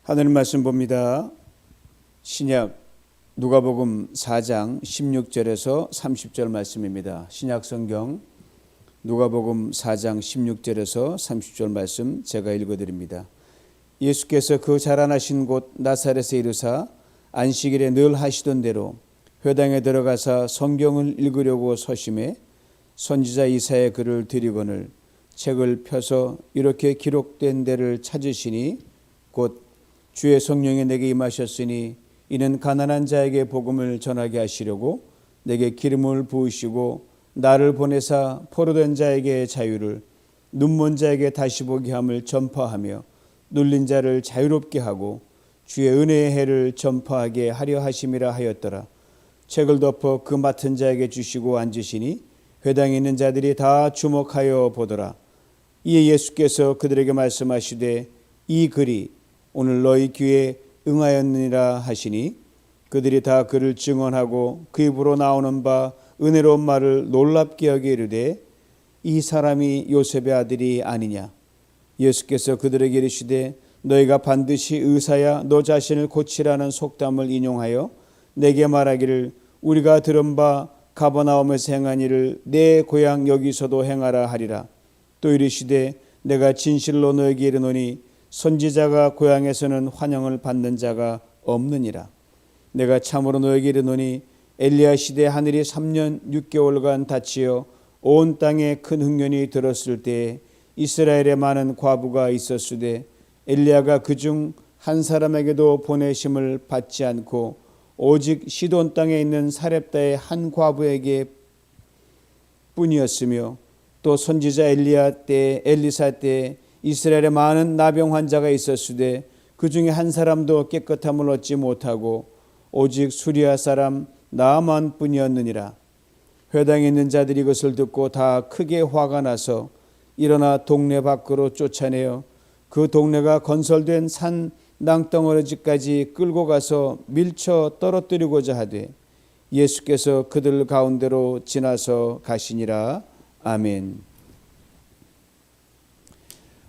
하늘의 말씀 봅니다. 신약 누가복음 4장 16절에서 30절 말씀입니다. 신약 성경 누가복음 4장 16절에서 30절 말씀 제가 읽어드립니다. 예수께서 그 자라나신 곳 나사렛에 이르사 안식일에 늘 하시던 대로 회당에 들어가사 성경을 읽으려고 서심해 선지자 이사야의 글을 들이거늘 책을 펴서 이렇게 기록된 데를 찾으시니 곧 주의 성령이 내게 임하셨으니 이는 가난한 자에게 복음을 전하게 하시려고 내게 기름을 부으시고 나를 보내사 포로된 자에게 자유를 눈먼 자에게 다시 보게 함을 전파하며 눌린 자를 자유롭게 하고 주의 은혜의 해를 전파하게 하려 하심이라 하였더라. 책을 덮어 그 맡은 자에게 주시고 앉으시니 회당에 있는 자들이 다 주목하여 보더라. 이에 예수께서 그들에게 말씀하시되 이 글이 오늘 너희 귀에 응하였느니라 하시니 그들이 다 그를 증언하고 그 입으로 나오는 바 은혜로운 말을 놀랍게 여겨 이르되 이 사람이 요셉의 아들이 아니냐. 예수께서 그들에게 이르시되 너희가 반드시 의사야 너 자신을 고치라는 속담을 인용하여 내게 말하기를 우리가 들은 바 가버나움에서 행한 일을 내 고향 여기서도 행하라 하리라. 또 이르시되 내가 진실로 너에게 이르노니 선지자가 고향에서는 환영을 받는 자가 없느니라. 내가 참으로 너에게 이르노니 엘리야 시대 하늘이 3년 6개월간 닫히어 온 땅에 큰 흉년이 들었을 때에 이스라엘에 많은 과부가 있었으되 엘리야가 그중 한 사람에게도 보내심을 받지 않고 오직 시돈 땅에 있는 사렙다의 한 과부에게 뿐이었으며 또 선지자 엘리사 때 이스라엘에 많은 나병 환자가 있었으되 그 중에 한 사람도 깨끗함을 얻지 못하고 오직 수리아 사람 나아만 뿐이었느니라. 회당에 있는 자들이 이것을 듣고 다 크게 화가 나서 일어나 동네 밖으로 쫓아내어 그 동네가 건설된 산 낭덩어리까지 끌고 가서 밀쳐 떨어뜨리고자 하되 예수께서 그들 가운데로 지나서 가시니라. 아멘.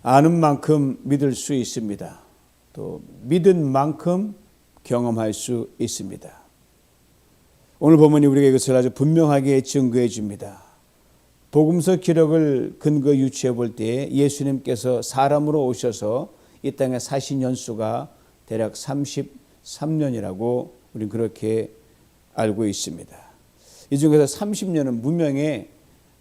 아는 만큼 믿을 수 있습니다. 또 믿은 만큼 경험할 수 있습니다. 오늘 본문이 우리에게 이것을 아주 분명하게 증거해 줍니다. 복음서 기록을 근거 유추해 볼 때 예수님께서 사람으로 오셔서 이 땅에 사신 연수가 대략 33년이라고 우리는 그렇게 알고 있습니다. 이 중에서 30년은 무명의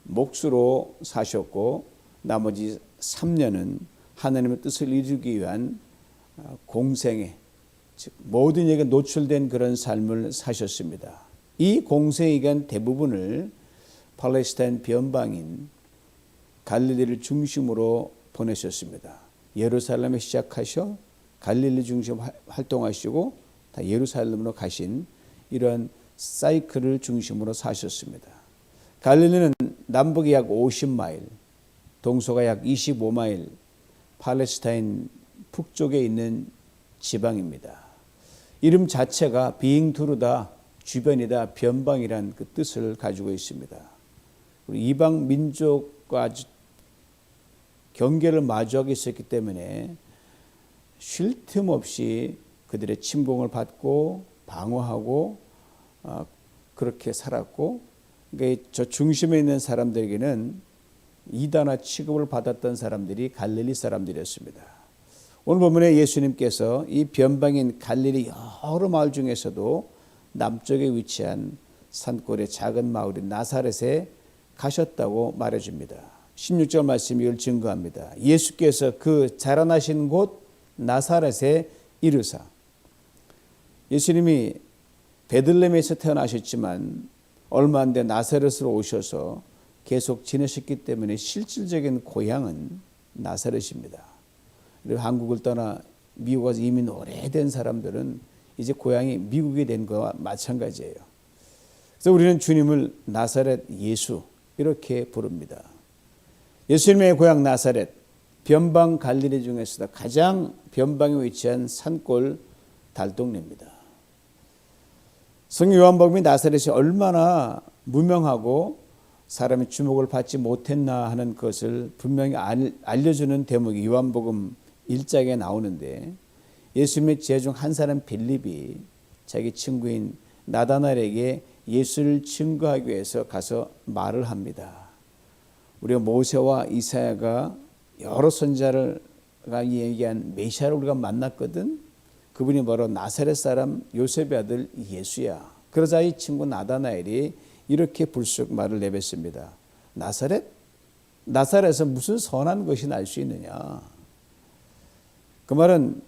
몫으로 사셨고 나머지 3년은 하나님의 뜻을 이루기 위한 공생애, 즉 모든 일에 노출된 그런 삶을 사셨습니다. 이 공생의 기간 대부분을 팔레스타인 변방인 갈릴리를 중심으로 보내셨습니다. 예루살렘에 시작하셔 갈릴리 중심 활동하시고 다 예루살렘으로 가신 이러한 사이클을 중심으로 사셨습니다. 갈릴리는 남북이 약 50마일, 동서가 약 25마일 팔레스타인 북쪽에 있는 지방입니다. 이름 자체가 빙두르다, 주변이다, 변방이란 그 뜻을 가지고 있습니다. 우리 이방 민족과 경계를 마주하고 있었기 때문에 쉴 틈 없이 그들의 침공을 받고 방어하고 그렇게 살았고, 그러니까 저 중심에 있는 사람들에게는 이단화 취급을 받았던 사람들이 갈릴리 사람들이었습니다. 오늘 본문에 예수님께서 이 변방인 갈릴리 여러 마을 중에서도 남쪽에 위치한 산골의 작은 마을인 나사렛에 가셨다고 말해줍니다. 16절 말씀이 이걸 증거합니다. 예수께서 그 자라나신 곳 나사렛에 이르사. 예수님이 베들레헴에서 태어나셨지만 얼마 안 돼 나사렛으로 오셔서 계속 지내셨기 때문에 실질적인 고향은 나사렛입니다. 그리고 한국을 떠나 미국 와서 이민 오래된 사람들은 이제 고향이 미국이 된 거와 마찬가지예요. 그래서 우리는 주님을 나사렛 예수 이렇게 부릅니다. 예수님의 고향 나사렛, 변방 갈릴리 중에서도 가장 변방에 위치한 산골 달동네입니다. 성령 요한복음이 나사렛이 얼마나 무명하고 사람의 주목을 받지 못했나 하는 것을 분명히 알려주는 대목이 요한복음 1장에 나오는데, 예수님의 제자 중 한 사람 빌립이 자기 친구인 나다나엘에게 예수를 증거하기 위해서 가서 말을 합니다. 우리가 모세와 이사야가 여러 선지자가 얘기한 메시아를 우리가 만났거든. 그분이 바로 나사렛 사람 요셉의 아들 예수야. 그러자 이 친구 나다나엘이 이렇게 불쑥 말을 내뱉습니다. 나사렛? 나사렛에서 무슨 선한 것이 날 수 있느냐. 그 말은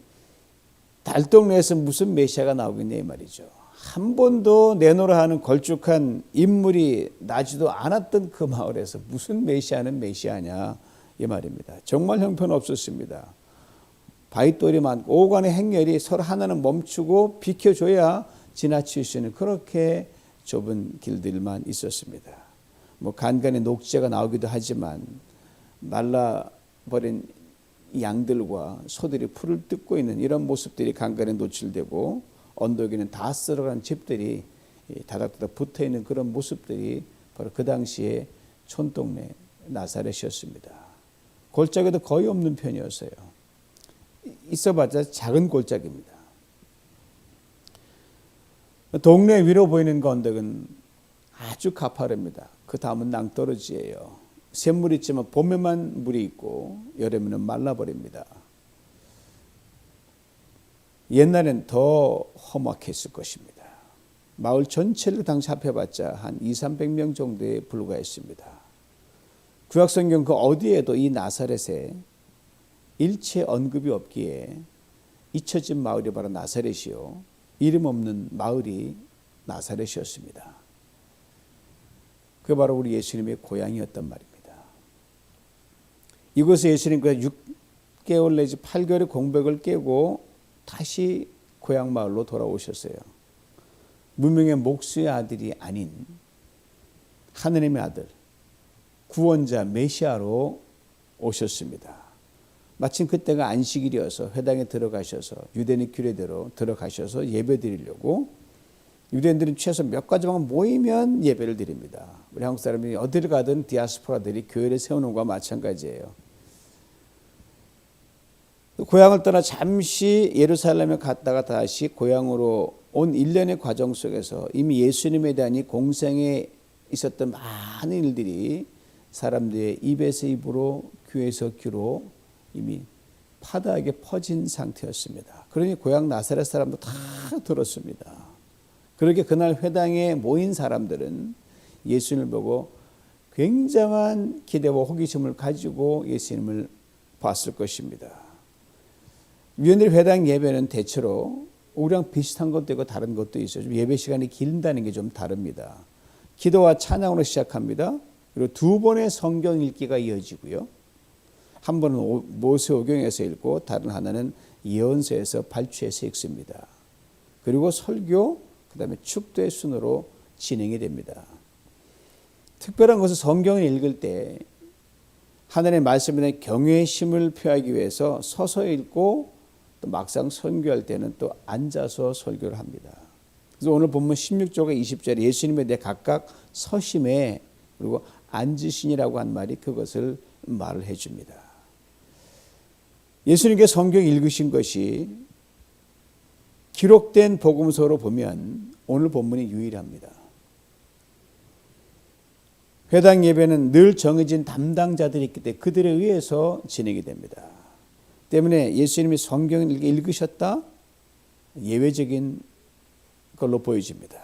달동네에서 무슨 메시아가 나오겠냐 이 말이죠. 한 번도 내노라 하는 걸쭉한 인물이 나지도 않았던 그 마을에서 무슨 메시아는 메시아냐 이 말입니다. 정말 형편없었습니다. 바위돌이 많고 오간의 행렬이 서로 하나는 멈추고 비켜줘야 지나칠 수 있는 그렇게 좁은 길들만 있었습니다. 뭐 간간히 녹지가 나오기도 하지만 말라버린 양들과 소들이 풀을 뜯고 있는 이런 모습들이 간간히 노출되고 언덕에는 다 쓸어간 집들이 다닥다닥 붙어있는 그런 모습들이 바로 그 당시에 촌동네 나사렛이었습니다. 골짜기도 거의 없는 편이었어요. 있어봤자 작은 골짜기입니다. 동네 위로 보이는 그 언덕은 아주 가파릅니다. 그 다음은 낭떠러지예요. 샘물이 있지만 봄에만 물이 있고 여름에는 말라버립니다. 옛날엔 더 험악했을 것입니다. 마을 전체를 당시 합해봤자 한 200~300명 정도에 불과했습니다. 구약성경 그 어디에도 이 나사렛에 일체 언급이 없기에 잊혀진 마을이 바로 나사렛이요, 이름 없는 마을이 나사렛이었습니다. 그 바로 우리 예수님의 고향이었단 말입니다. 이곳에 예수님께서 6개월 내지 8개월의 공백을 깨고 다시 고향 마을로 돌아오셨어요. 무명의 목수의 아들이 아닌 하느님의 아들, 구원자 메시아로 오셨습니다. 마침 그때가 안식일이어서 회당에 들어가셔서 유대인의 규례대로 들어가셔서 예배 드리려고, 유대인들은 최소 몇 가지만 모이면 예배를 드립니다. 우리 한국 사람이 어디를 가든 디아스포라들이 교회를 세우는 것과 마찬가지예요. 고향을 떠나 잠시 예루살렘에 갔다가 다시 고향으로 온 일련의 과정 속에서 이미 예수님에 대한 이 공생에 있었던 많은 일들이 사람들의 입에서 입으로 귀에서 귀로 이미 파다하게 퍼진 상태였습니다. 그러니 고향 나사렛 사람도 다 들었습니다. 그렇게 그날 회당에 모인 사람들은 예수님을 보고 굉장한 기대와 호기심을 가지고 예수님을 봤을 것입니다. 위원들 회당 예배는 대체로 우리랑 비슷한 것도 있고 다른 것도 있어요. 좀 예배 시간이 길다는 게 좀 다릅니다. 기도와 찬양으로 시작합니다. 그리고 두 번의 성경 읽기가 이어지고요. 한 번은 모세오경에서 읽고 다른 하나는 예언서에서 발췌해서 읽습니다. 그리고 설교, 그 다음에 축도의 순으로 진행이 됩니다. 특별한 것은 성경을 읽을 때 하나님의 말씀에 대한 경외심을 표하기 위해서 서서 읽고 또 막상 설교할 때는 또 앉아서 설교를 합니다. 그래서 오늘 본문 16절과 20절에 예수님에 대해 각각 서심에 그리고 앉으시니라고 한 말이 그것을 말을 해줍니다. 예수님께 성경 읽으신 것이 기록된 복음서로 보면 오늘 본문이 유일합니다. 회당 예배는 늘 정해진 담당자들이 있기 때문에 그들에 의해서 진행이 됩니다. 때문에 예수님이 성경을 읽으셨다? 예외적인 걸로 보여집니다.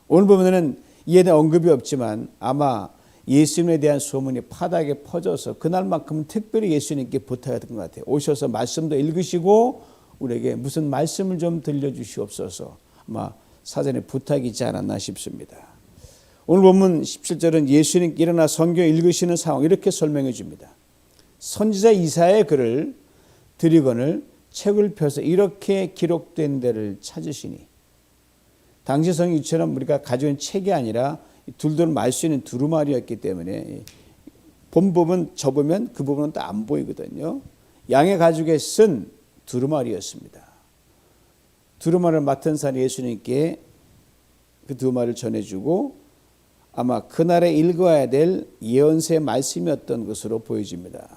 오늘 보면은 이에 대한 언급이 없지만 아마 예수님에 대한 소문이 파다하게 퍼져서 그날만큼은 특별히 예수님께 부탁했던 것 같아요. 오셔서 말씀도 읽으시고 우리에게 무슨 말씀을 좀 들려주시옵소서, 아마 사전에 부탁이지 않았나 싶습니다. 오늘 본문 17절은 예수님께 일어나 성경 읽으시는 상황 이렇게 설명해 줍니다. 선지자 이사야의 글을 드리거늘 책을 펴서 이렇게 기록된 데를 찾으시니, 당시 성경처럼 우리가 가지고 있는 책이 아니라 둘둘 말 수 있는 두루마리였기 때문에 본 부분 접으면 그 부분은 또 안 보이거든요. 양의 가죽에 쓴 두루마리였습니다. 두루마리를 맡은 사람 예수님께 그 두루마리를 전해주고 아마 그날에 읽어야 될 예언서의 말씀이었던 것으로 보여집니다.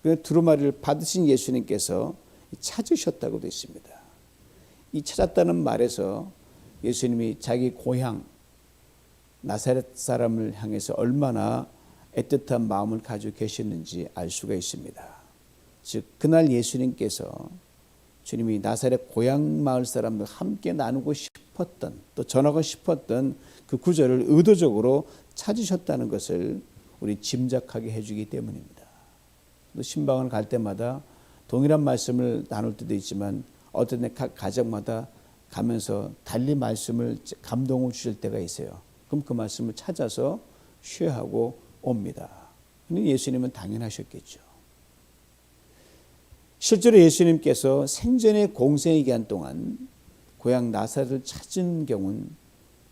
그 두루마리를 받으신 예수님께서 찾으셨다고 되어 있습니다. 이 찾았다는 말에서 예수님이 자기 고향 나사렛 사람을 향해서 얼마나 애틋한 마음을 가지고 계셨는지 알 수가 있습니다. 즉 그날 예수님께서 주님이 나사렛 고향 마을 사람들 함께 나누고 싶었던, 또 전하고 싶었던 그 구절을 의도적으로 찾으셨다는 것을 우리 짐작하게 해주기 때문입니다. 또 신방을 갈 때마다 동일한 말씀을 나눌 때도 있지만 어떤 각 가정마다 가면서 달리 말씀을 감동을 주실 때가 있어요. 그럼 그 말씀을 찾아서 쉐어하고 옵니다. 근데 예수님은 당연하셨겠죠. 실제로 예수님께서 생전의 공생의 기간 동안 고향 나사렛을 찾은 경우는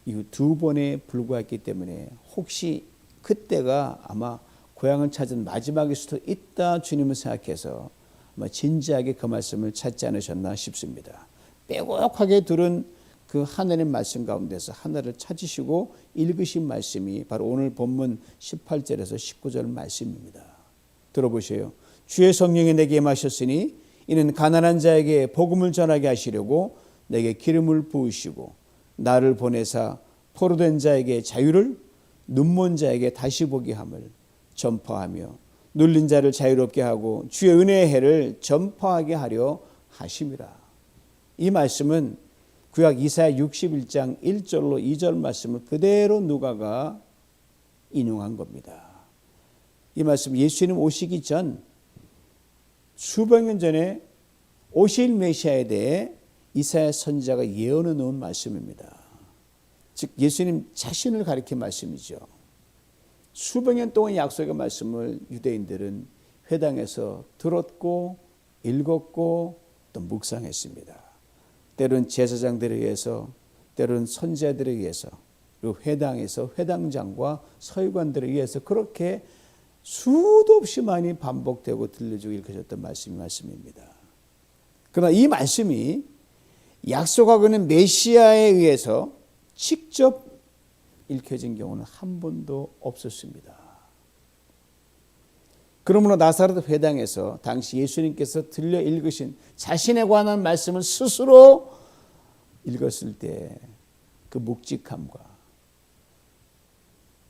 이후 2번에 불과했기 때문에 혹시 그때가 아마 고향을 찾은 마지막일 수도 있다 주님을 생각해서 아마 진지하게 그 말씀을 찾지 않으셨나 싶습니다. 빼곡하게 들은 그 하나님 말씀 가운데서 하나를 찾으시고 읽으신 말씀이 바로 오늘 본문 18절에서 19절 말씀입니다. 들어보세요. 주의 성령이 내게 임하셨으니 이는 가난한 자에게 복음을 전하게 하시려고 내게 기름을 부으시고 나를 보내사 포로된 자에게 자유를, 눈먼 자에게 다시 보게 함을 전파하며 눌린 자를 자유롭게 하고 주의 은혜의 해를 전파하게 하려 하심이라. 이 말씀은 구약 이사야 61장 1절로 2절 말씀을 그대로 누가가 인용한 겁니다. 이 말씀 예수님 오시기 전 수백 년 전에 오실 메시아에 대해 이사야 선지자가 예언해 놓은 말씀입니다. 즉 예수님 자신을 가리킨 말씀이죠. 수백 년 동안 약속의 말씀을 유대인들은 회당에서 들었고 읽었고 또 묵상했습니다. 때로는 제사장들에 의해서, 때로는 선지자들에 의해서, 그리고 회당에서 회당장과 서기관들에 의해서 그렇게 수도 없이 많이 반복되고 들려주고 읽혀졌던 말씀입니다. 그러나 이 말씀이 약속하고 있는 메시아에 의해서 직접 읽혀진 경우는 한 번도 없었습니다. 그러므로 나사렛 회당에서 당시 예수님께서 들려 읽으신 자신에 관한 말씀을 스스로 읽었을 때 그 묵직함과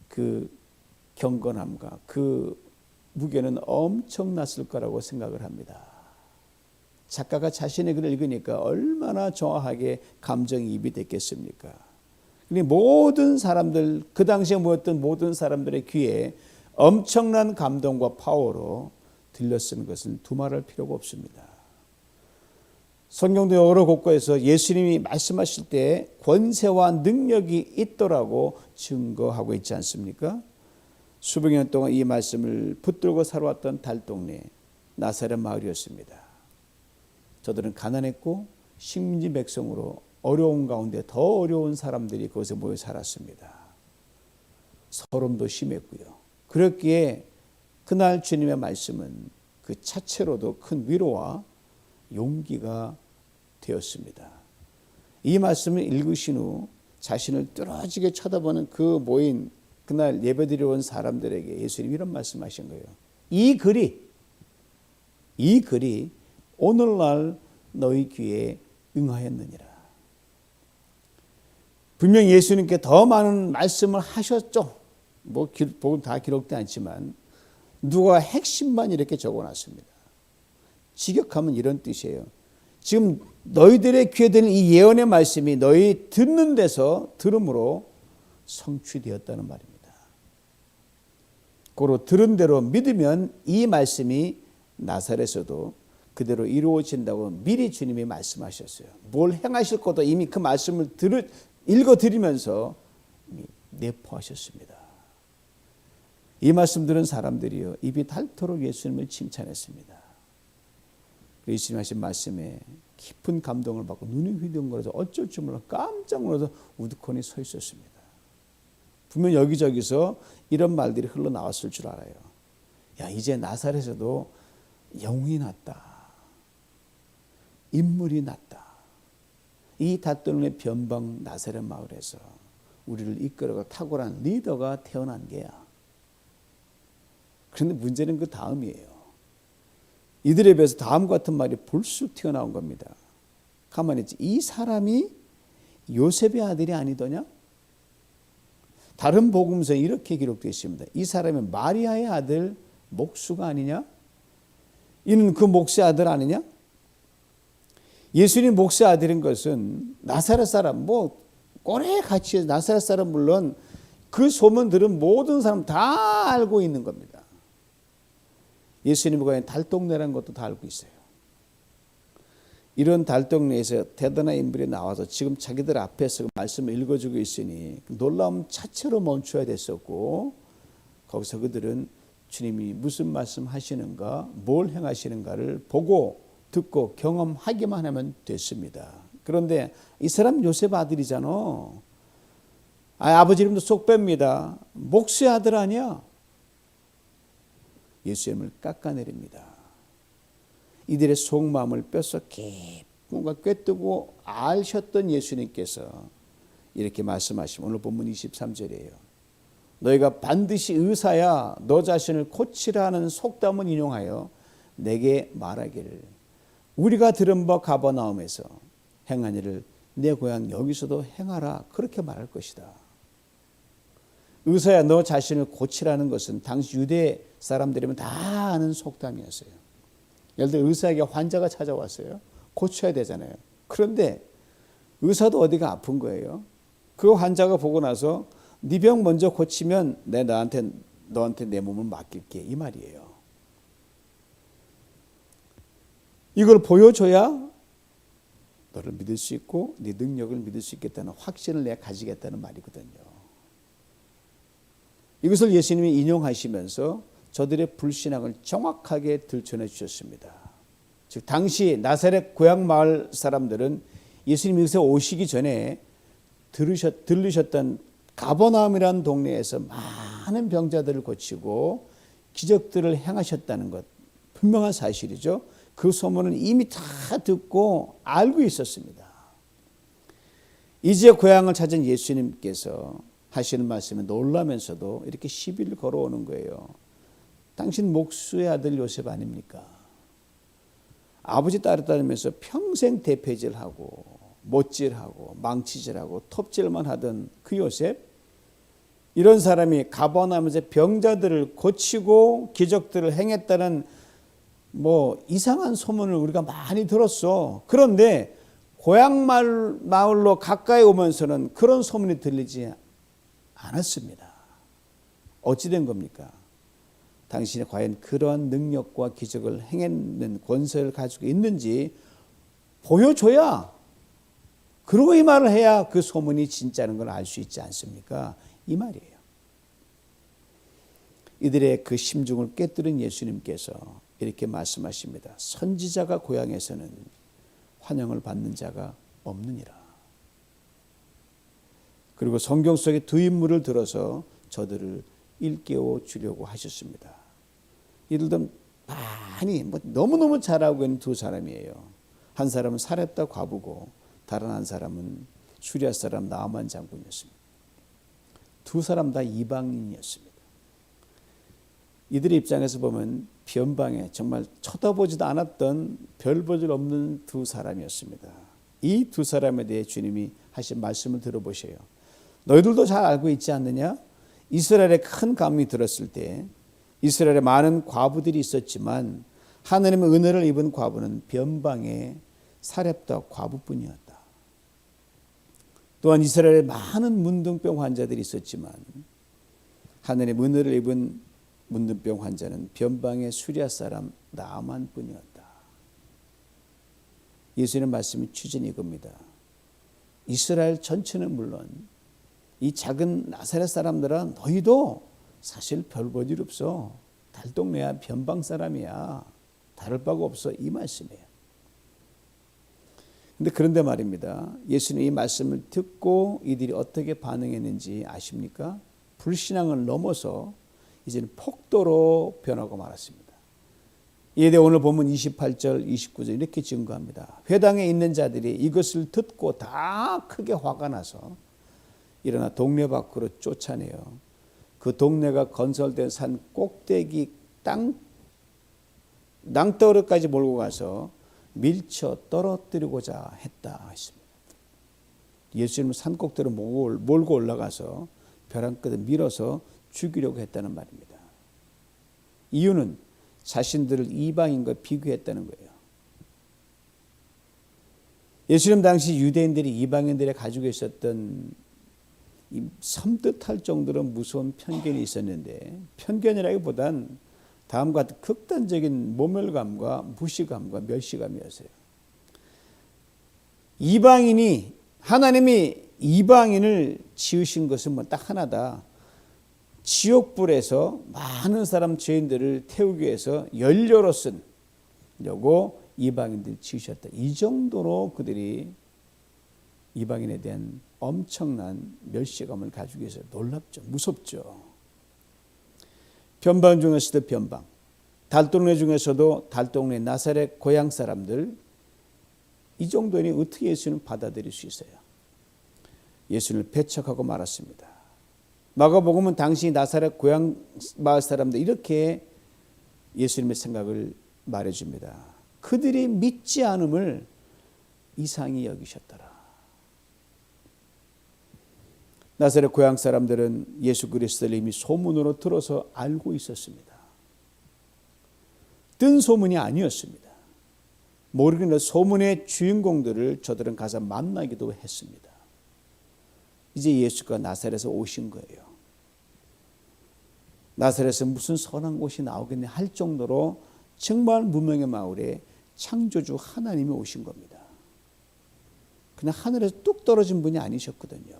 그 경건함과 그 무게는 엄청났을 거라고 생각을 합니다. 작가가 자신의 글을 읽으니까 얼마나 정확하게 감정이입이 됐겠습니까? 모든 사람들, 그 당시에 모였던 모든 사람들의 귀에 엄청난 감동과 파워로 들렸으는 것은 두말할 필요가 없습니다. 성경도 여러 곳에서 예수님이 말씀하실 때 권세와 능력이 있더라고 증거하고 있지 않습니까? 수백 년 동안 이 말씀을 붙들고 살아왔던 달동네 나사렛 마을이었습니다. 저들은 가난했고 식민지 백성으로 어려운 가운데 더 어려운 사람들이 그곳에 모여 살았습니다. 서름도 심했고요. 그렇기에 그날 주님의 말씀은 그 자체로도 큰 위로와 용기가 되었습니다. 이 말씀을 읽으신 후 자신을 뚫어지게 쳐다보는 그 모인 그날 예배드리러 온 사람들에게 예수님이 이런 말씀하신 거예요. 이 글이 오늘날 너희 귀에 응하였느니라. 분명 예수님께 더 많은 말씀을 하셨죠. 복음 다 기록되지 않지만 누가 핵심만 이렇게 적어놨습니다. 직역하면 이런 뜻이에요. 지금 너희들의 귀에 들린 이 예언의 말씀이 너희 듣는 데서 들음으로 성취되었다는 말입니다. 고로 들은 대로 믿으면 이 말씀이 나사렛에서도 그대로 이루어진다고 미리 주님이 말씀하셨어요. 뭘 행하실 것도 이미 그 말씀을 읽어드리면서 이미 내포하셨습니다. 이 말씀 들은 사람들이요 입이 닳도록 예수님을 칭찬했습니다. 예수님 하신 말씀에 깊은 감동을 받고 눈이 휘둥그러져 어쩔 줄 몰라 깜짝 놀라서 우두커니 서 있었습니다. 분명 여기저기서 이런 말들이 흘러나왔을 줄 알아요. 야, 이제 나사렛에도 영웅이 났다. 인물이 났다. 이 닷동네 변방 나사렛 마을에서 우리를 이끌어가 탁월한 리더가 태어난 게야. 그런데 문제는 그 다음이에요. 이들에 비해서 다음 같은 말이 불쑥 튀어나온 겁니다. 가만히 있지. 이 사람이 요셉의 아들이 아니더냐? 다른 복음서에 이렇게 기록되어 있습니다. 이 사람이 마리아의 아들 목수가 아니냐? 이는 그 목수의 아들 아니냐? 예수님 목수의 아들인 것은 나사렛 사람, 꼴에 같이 나사렛 사람 물론 그 소문들은 모든 사람 다 알고 있는 겁니다. 예수님이 거기 달동네라는 것도 다 알고 있어요. 이런 달동네에서 대단한 인물이 나와서 지금 자기들 앞에서 말씀을 읽어주고 있으니 놀라움 자체로 멈춰야 됐었고, 거기서 그들은 주님이 무슨 말씀 하시는가, 뭘 행하시는가를 보고 듣고 경험하기만 하면 됐습니다. 그런데 이 사람 요셉 아들이잖아. 아버지 이름도 쏙 뺍니다. 목수의 아들 아니야? 예수님을 깎아내립니다. 이들의 속마음을 뼛속에 뭔가 꿰뜨고 아셨던 예수님께서 이렇게 말씀하시면 오늘 본문 23절이에요. 너희가 반드시 의사야 너 자신을 고치라는 속담을 인용하여 내게 말하기를 우리가 들은 바 가버나움에서 행한 일을 내 고향 여기서도 행하라, 그렇게 말할 것이다. 의사야 너 자신을 고치라는 것은 당시 유대 사람들이면 다 아는 속담이었어요. 예를 들어 의사에게 환자가 찾아왔어요. 고쳐야 되잖아요. 그런데 의사도 어디가 아픈 거예요. 그 환자가 보고 나서 네 병 먼저 고치면 너한테 내 몸을 맡길게, 이 말이에요. 이걸 보여줘야 너를 믿을 수 있고 네 능력을 믿을 수 있겠다는 확신을 내가 가지겠다는 말이거든요. 이것을 예수님이 인용하시면서 저들의 불신앙을 정확하게 들춰내 주셨습니다. 즉 당시 나사렛 고향 마을 사람들은 예수님이 여기서 오시기 전에 들으셨던 가버나움이라는 동네에서 많은 병자들을 고치고 기적들을 행하셨다는 것, 분명한 사실이죠. 그 소문은 이미 다 듣고 알고 있었습니다. 이제 고향을 찾은 예수님께서 하시는 말씀에 놀라면서도 이렇게 시비를 걸어오는 거예요. 당신 목수의 아들 요셉 아닙니까? 아버지 따르다니면서 평생 대패질하고 못질하고 망치질하고 톱질만 하던 그 요셉, 이런 사람이 가버나움에서 병자들을 고치고 기적들을 행했다는 이상한 소문을 우리가 많이 들었어. 그런데 고향 마을로 가까이 오면서는 그런 소문이 들리지 않았습니다. 어찌 된 겁니까? 당신이 과연 그러한 능력과 기적을 행했는 권세를 가지고 있는지 보여줘야, 그러고 이 말을 해야 그 소문이 진짜는 걸 알 수 있지 않습니까? 이 말이에요. 이들의 그 심중을 깨뜨린 예수님께서 이렇게 말씀하십니다. 선지자가 고향에서는 환영을 받는 자가 없느니라. 그리고 성경 속의 두 인물을 들어서 저들을 일깨워 주려고 하셨습니다. 이들도 많이 너무너무 잘 알고 있는 두 사람이에요. 한 사람은 사렙다 과부고 다른 한 사람은 수리아 사람 나아만 장군이었습니다. 두 사람 다 이방인이었습니다. 이들의 입장에서 보면 변방에 정말 쳐다보지도 않았던 별 볼 일 없는 두 사람이었습니다. 이 두 사람에 대해 주님이 하신 말씀을 들어보세요. 너희들도 잘 알고 있지 않느냐? 이스라엘에 큰 가뭄이 들었을 때 이스라엘에 많은 과부들이 있었지만 하나님의 은혜를 입은 과부는 변방에 사렙다 과부뿐이었다. 또한 이스라엘에 많은 문둥병 환자들이 있었지만 하나님의 은혜를 입은 문둥병 환자는 변방의 수리아 사람 나아만뿐이었다. 예수님의 말씀이 취지는 이겁니다. 이스라엘 전체는 물론 이 작은 나사렛 사람들은 너희도 사실 별 볼 일 없어. 달동네야, 변방 사람이야. 다를 바가 없어. 이 말씀이에요. 그런데 말입니다. 예수님 이 말씀을 듣고 이들이 어떻게 반응했는지 아십니까? 불신앙을 넘어서 이제는 폭도로 변하고 말았습니다. 이에 대해 오늘 본문 28절, 29절 이렇게 증거합니다. 회당에 있는 자들이 이것을 듣고 다 크게 화가 나서 일어나 동네 밖으로 쫓아내요. 그 동네가 건설된 산 꼭대기 낭떠러까지 몰고 가서 밀쳐 떨어뜨리고자 했다 했습니다. 예수님은 산꼭대로 몰고 올라가서 벼랑 끝에 밀어서 죽이려고 했다는 말입니다. 이유는 자신들을 이방인과 비교했다는 거예요. 예수님 당시 유대인들이 이방인들이 가지고 있었던 이 섬뜩할 정도로 무서운 편견이 있었는데, 편견이라기보단 다음과 같은 극단적인 모멸감과 무시감과 멸시감이었어요. 하나님이 이방인을 지으신 것은 뭐 딱 하나다. 지옥불에서 많은 사람 죄인들을 태우기 위해서 연료로 쓰려고 이방인들 지으셨다. 이 정도로 그들이 이방인에 대한 엄청난 멸시감을 가지고 있어요. 놀랍죠. 무섭죠. 변방 중에서도 변방. 달동네 중에서도 달동네 나사렛 고향 사람들, 이 정도니 어떻게 예수님을 받아들일 수 있어요? 예수님을 배척하고 말았습니다. 마가복음은 당시 나사렛 고향 마을 사람들 이렇게 예수님의 생각을 말해줍니다. 그들이 믿지 않음을 이상히 여기셨더라. 나사렛 고향 사람들은 예수 그리스도를 이미 소문으로 들어서 알고 있었습니다. 뜬 소문이 아니었습니다. 모르는 소문의 주인공들을 저들은 가서 만나기도 했습니다. 이제 예수가 나사렛에서 오신 거예요. 나사렛에서 무슨 선한 곳이 나오겠냐 할 정도로 정말 무명의 마을에 창조주 하나님이 오신 겁니다. 그냥 하늘에서 뚝 떨어진 분이 아니셨거든요.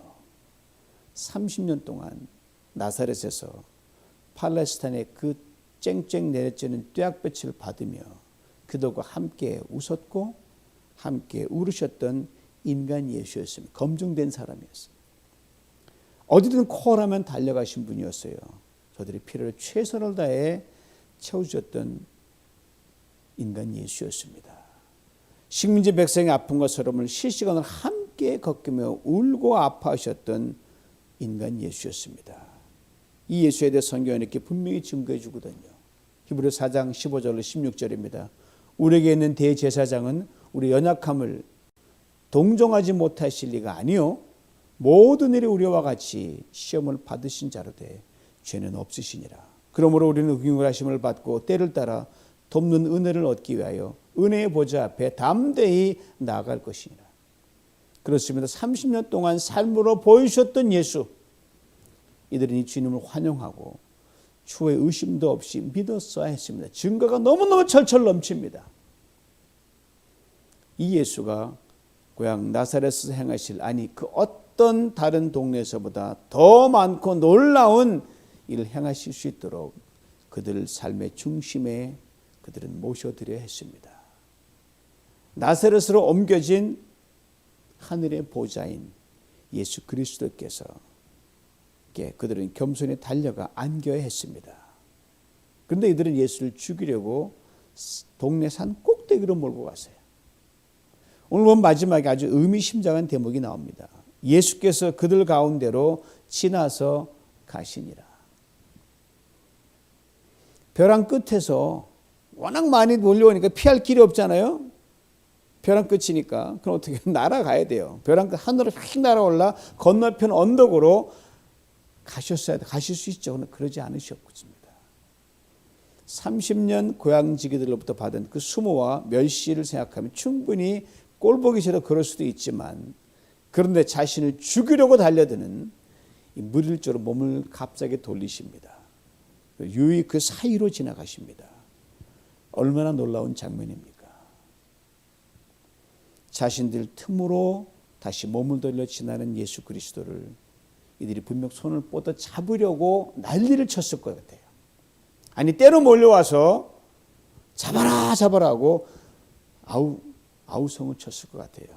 30년 동안 나사렛에서 팔레스타인의 그 쨍쨍 내려지는 뙤약볕을 받으며 그들과 함께 웃었고 함께 울으셨던 인간 예수였습니다. 검증된 사람이었어요. 어디든 콜하면 달려가신 분이었어요. 저들의 필요를 최선을 다해 채워주셨던 인간 예수였습니다. 식민지 백성의 아픔과 서름을 실시간으로 함께 겪으며 울고 아파하셨던 인간 예수였습니다. 이 예수에 대해 성경은 이렇게 분명히 증거해 주거든요. 히브리서 4장 15절로 16절입니다. 우리에게 있는 대제사장은 우리 연약함을 동정하지 못하실 리가 아니요 모든 일이 우리와 같이 시험을 받으신 자로되 죄는 없으시니라. 그러므로 우리는 긍휼하심을 받고 때를 따라 돕는 은혜를 얻기 위하여 은혜의 보좌 앞에 담대히 나아갈 것이니라. 그렇습니다. 30년 동안 삶으로 보여주셨던 예수, 이들은 이 주님을 환영하고 추후에 의심도 없이 믿었어야 했습니다. 증거가 너무너무 철철 넘칩니다. 이 예수가 고향 나사렛에서 행하실, 아니 그 어떤 다른 동네에서보다 더 많고 놀라운 일을 행하실 수 있도록 그들 삶의 중심에 그들은 모셔드려야 했습니다. 나사렛으로 옮겨진 하늘의 보좌인 예수 그리스도께서 그들은 겸손히 달려가 안겨야 했습니다. 그런데 이들은 예수를 죽이려고 동네 산 꼭대기로 몰고 갔어요. 오늘 본 마지막에 아주 의미심장한 대목이 나옵니다. 예수께서 그들 가운데로 지나서 가시니라. 벼랑 끝에서 워낙 많이 몰려오니까 피할 길이 없잖아요. 벼랑 끝이니까. 그럼 어떻게 날아가야 돼요. 벼랑 끝 하늘로 휙 날아올라 건너편 언덕으로 가셨어야 돼. 가실 수 있죠. 그러나 그러지 않으셨습니다. 30년 고향지기들로부터 받은 그 수모와 멸시를 생각하면 충분히 꼴보기 싫어 그럴 수도 있지만, 그런데 자신을 죽이려고 달려드는 이 물일조로 몸을 갑자기 돌리십니다. 유이 그 사이로 지나가십니다. 얼마나 놀라운 장면입니까? 자신들 틈으로 다시 몸을 돌려 지나는 예수 그리스도를 이들이 분명 손을 뻗어 잡으려고 난리를 쳤을 것 같아요. 아니 때로 몰려와서 잡아라 잡아라 하고 아우성을 쳤을 것 같아요.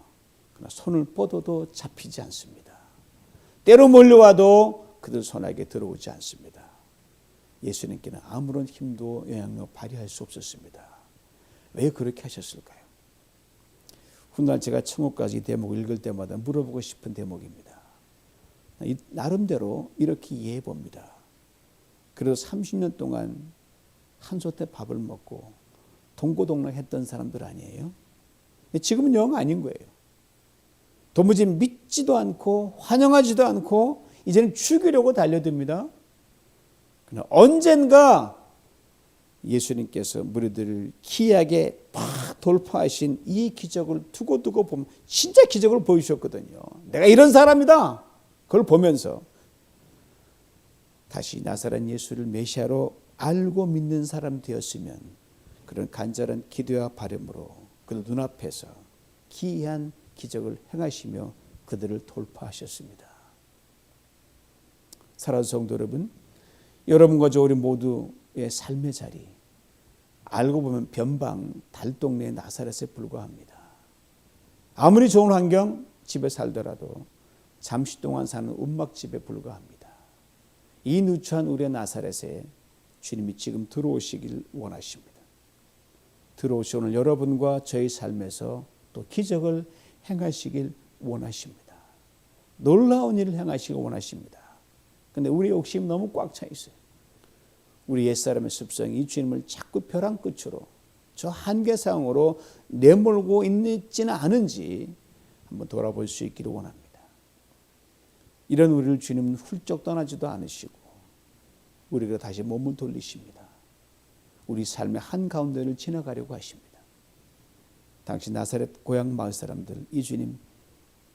그러나 손을 뻗어도 잡히지 않습니다. 때로 몰려와도 그들 손안에 들어오지 않습니다. 예수님께는 아무런 힘도 영향력 발휘할 수 없었습니다. 왜 그렇게 하셨을까요? 훗날 제가 천국까지 이 대목을 읽을 때마다 물어보고 싶은 대목입니다. 나름대로 이렇게 이해해 봅니다. 그래서 30년 동안 한솥에 밥을 먹고 동고동락했던 사람들 아니에요? 지금은 영 아닌 거예요. 도무지 믿지도 않고 환영하지도 않고 이제는 죽이려고 달려듭니다. 그러나 언젠가 예수님께서 무리들을 기이하게 팍 돌파하신 이 기적을 두고두고 보면 진짜 기적을 보여주셨거든요. 내가 이런 사람이다. 그걸 보면서 다시 나사렛 예수를 메시아로 알고 믿는 사람 되었으면 그런 간절한 기도와 바람으로 그들 눈앞에서 기이한 기적을 행하시며 그들을 돌파하셨습니다. 사랑하는 성도 여러분, 여러분과 저 우리 모두의 삶의 자리 알고 보면 변방 달동네 나사렛에 불과합니다. 아무리 좋은 환경 집에 살더라도 잠시 동안 사는 움막집에 불과합니다. 이 누추한 우리의 나사렛에 주님이 지금 들어오시길 원하십니다. 들어오시 오늘 여러분과 저희 삶에서 또 기적을 행하시길 원하십니다. 놀라운 일을 행하시길 원하십니다. 그런데 우리 욕심이 너무 꽉 차 있어요. 우리 옛사람의 습성이 이 주님을 자꾸 벼랑 끝으로 저 한계상으로 내몰고 있지는 않은지 한번 돌아볼 수 있기를 원합니다. 이런 우리를 주님은 훌쩍 떠나지도 않으시고 우리가 다시 몸을 돌리십니다. 우리 삶의 한가운데를 지나가려고 하십니다. 당시 나사렛 고향 마을 사람들 이 주님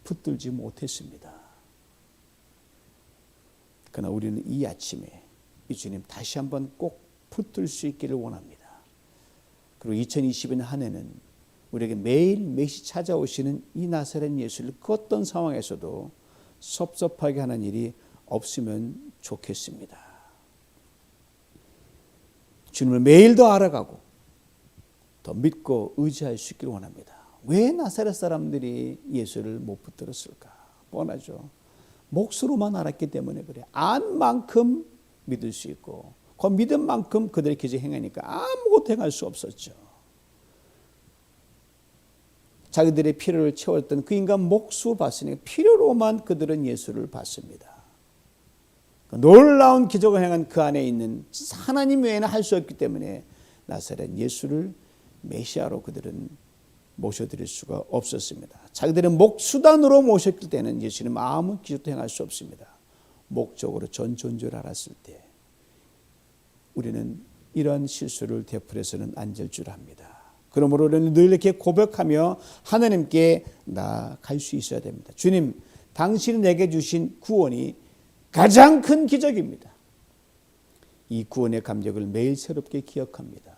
붙들지 못했습니다. 그러나 우리는 이 아침에 이 주님 다시 한번 꼭 붙들 수 있기를 원합니다. 그리고 2020년 한 해는 우리에게 매일매일 찾아오시는 이 나사렛 예수를 그 어떤 상황에서도 섭섭하게 하는 일이 없으면 좋겠습니다. 주님을 매일 더 알아가고 더 믿고 의지할 수 있기를 원합니다. 왜 나사렛 사람들이 예수를 못 붙들었을까? 뻔하죠. 몫으로만 알았기 때문에 그래. 안 만큼 믿을 수 있고 그 믿은 만큼 그들의 기적 행하니까 아무것도 행할 수 없었죠. 자기들의 필요를 채웠던 그 인간 몫으로 봤으니까 필요로만 그들은 예수를 봤습니다. 놀라운 기적을 행한 그 안에 있는 하나님 외에는 할 수 없기 때문에 나사렛 예수를 메시아로 그들은 모셔드릴 수가 없었습니다. 자기들은 목수단으로 모셨을 때는 예수님 아무 기적도 행할 수 없습니다. 목적으로 전존 줄 알았을 때 우리는 이런 실수를 되풀이해서는 안 될 줄 압니다. 그러므로 우리는 늘 이렇게 고백하며 하나님께 나아갈 수 있어야 됩니다. 주님, 당신이 내게 주신 구원이 가장 큰 기적입니다. 이 구원의 감격을 매일 새롭게 기억합니다.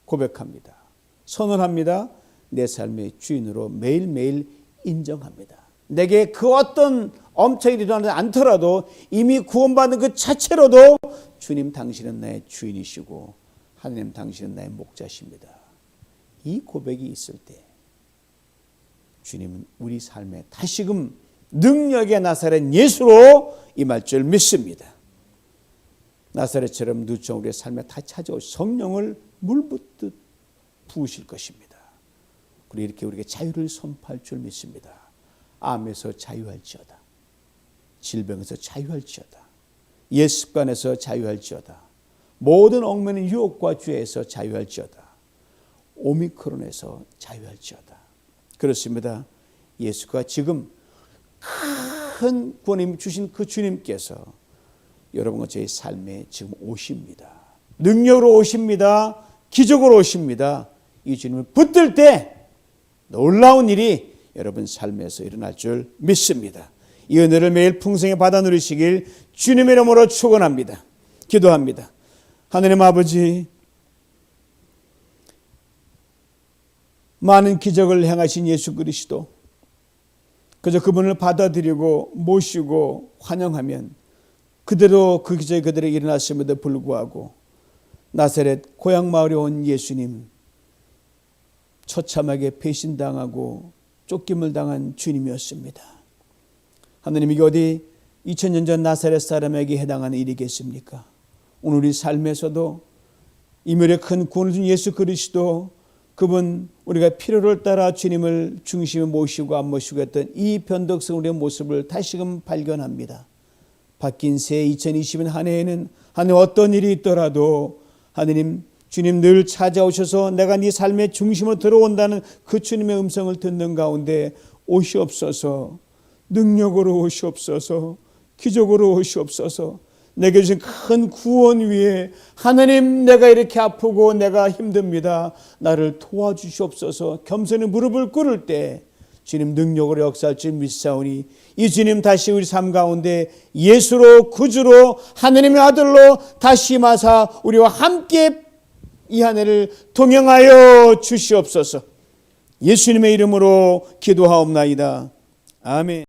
고백합니다. 선언합니다. 내 삶의 주인으로 매일매일 인정합니다. 내게 그 어떤 엄청난 일이 일어나지 않더라도 이미 구원받은 그 자체로도 주님 당신은 나의 주인이시고 하나님 당신은 나의 목자십니다. 이 고백이 있을 때 주님은 우리 삶에 다시금 능력의 나사렛 예수로 임할 줄 믿습니다. 나사렛처럼 누추한 우리의 삶에 다 찾아오신 성령을 물붓듯 부으실 것입니다. 그리고 이렇게 우리에게 자유를 선포할 줄 믿습니다. 암에서 자유할지어다. 질병에서 자유할지어다. 옛 습관에서 자유할지어다. 모든 얽매는 유혹과 죄에서 자유할지어다. 오미크론에서 자유할지어다. 그렇습니다. 예수가 지금 큰 구원을 주신 그 주님께서 여러분과 저의 삶에 지금 오십니다. 능력으로 오십니다. 기적으로 오십니다. 이 주님을 붙들 때 놀라운 일이 여러분 삶에서 일어날 줄 믿습니다. 이 은혜를 매일 풍성히 받아 누리시길 주님의 이름으로 축원합니다. 기도합니다. 하나님 아버지, 많은 기적을 행하신 예수 그리스도, 그저 그분을 받아들이고 모시고 환영하면 그대로 그 기적이 그들에게 일어났음에도 불구하고 나사렛 고향 마을에 온 예수님, 처참하게 배신당하고 쫓김을 당한 주님이었습니다. 하나님, 이게 어디 2000년 전 나사렛 사람에게 해당하는 일이겠습니까? 오늘 우리 삶에서도 이멸의 큰 구원을 준 예수 그리스도, 그분 우리가 필요를 따라 주님을 중심에 모시고 안 모시고 했던 이 변덕스러운 우리의 모습을 다시금 발견합니다. 바뀐 새 2020년 한 해에는 하나님 어떤 일이 있더라도 하나님 주님 늘 찾아오셔서 내가 네 삶의 중심으로 들어온다는 그 주님의 음성을 듣는 가운데 오시옵소서. 능력으로 오시옵소서. 기적으로 오시옵소서. 내게 주신 큰 구원 위에 하나님, 내가 이렇게 아프고 내가 힘듭니다. 나를 도와주시옵소서. 겸손히 무릎을 꿇을 때 주님 능력으로 역사할 줄 믿사오니 이 주님 다시 우리 삶 가운데 예수로 구주로 하나님의 아들로 다시 임하사 우리와 함께 이 한 해를 동행하여 주시옵소서. 예수님의 이름으로 기도하옵나이다. 아멘.